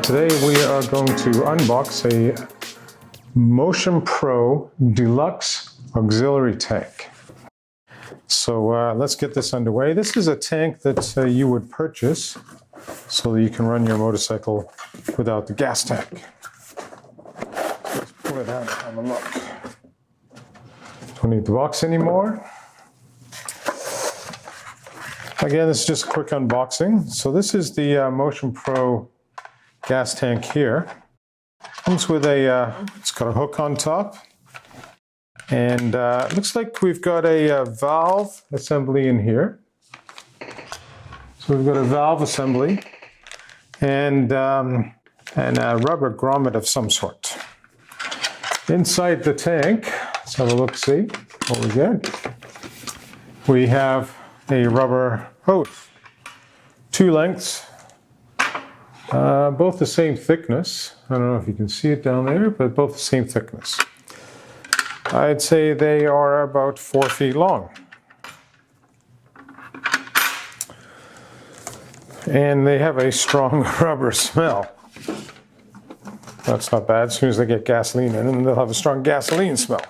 Today we are going to unbox a Motion Pro Deluxe Auxiliary Tank. So let's get this underway. This is a tank that you would purchase so that you can run your motorcycle without the gas tank. Let's pull it out and have a look. Don't need the box anymore. Again, this is just a quick unboxing. So this is the Motion Pro gas tank here. Comes with it's got a hook on top. And it looks like we've got a valve assembly in here. So we've got a valve assembly and a rubber grommet of some sort. Inside the tank, let's have a look, see what we get. We have a rubber hose, 2 lengths, both the same thickness. I don't know if you can see it down there, but both the same thickness. I'd say they are about 4 feet long. And they have a strong rubber smell. That's not bad. As soon as they get gasoline in them, they'll have a strong gasoline smell.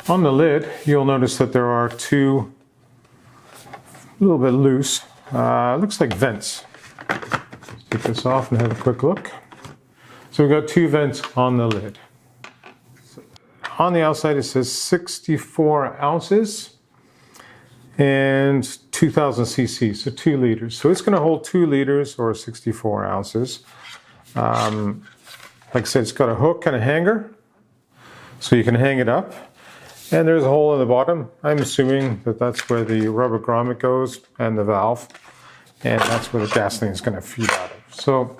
On the lid, you'll notice that there are 2, a little bit loose, looks like vents. Let's get this off and have a quick look. So we've got 2 vents on the lid. On the outside it says 64 ounces and 2000 cc, so 2 liters. So it's going to hold 2 liters or 64 ounces. Like I said, it's got a hook and a hanger, so you can hang it up. And there's a hole in the bottom. I'm assuming that that's where the rubber grommet goes and the valve. And that's where the gasoline is going to feed out of. So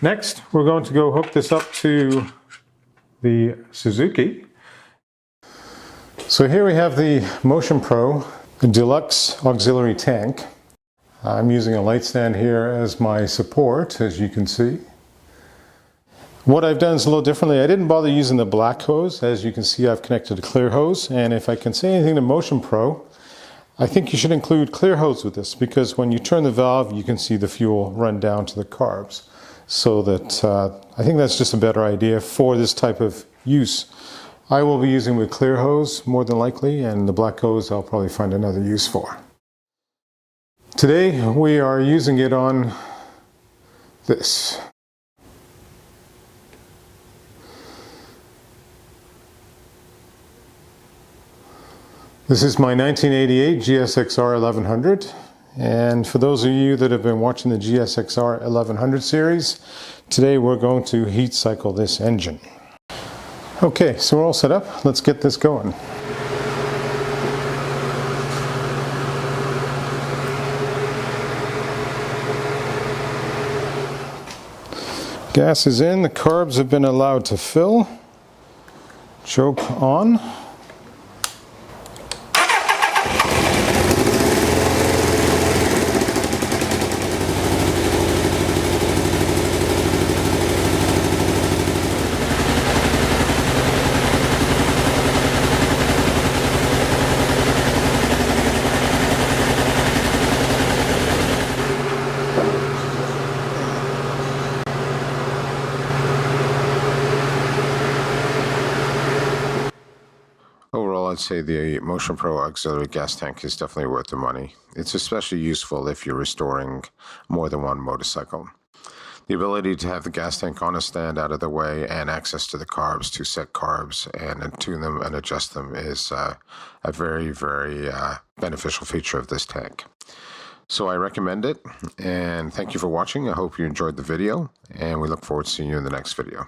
next, we're going to go hook this up to the Suzuki. So here we have the Motion Pro Deluxe Auxiliary Tank. I'm using a light stand here as my support, as you can see. What I've done is a little differently. I didn't bother using the black hose. As you can see, I've connected a clear hose. And if I can say anything to Motion Pro, I think you should include clear hose with this, because when you turn the valve, you can see the fuel run down to the carbs. So that I think that's just a better idea for this type of use. I will be using with clear hose more than likely, and the black hose I'll probably find another use for. Today we are using it on this. This is my 1988 GSXR 1100, and for those of you that have been watching the GSXR 1100 series, today we're going to heat cycle this engine. Okay, so we're all set up. Let's get this going. Gas is in, the carbs have been allowed to fill. Choke on. Overall, I'd say the Motion Pro Auxiliary Gas Tank is definitely worth the money. It's especially useful if you're restoring more than one motorcycle. The ability to have the gas tank on a stand out of the way and access to the carbs to set carbs and tune them and adjust them is a very, very beneficial feature of this tank. So I recommend it, and thank you for watching. I hope you enjoyed the video, and we look forward to seeing you in the next video.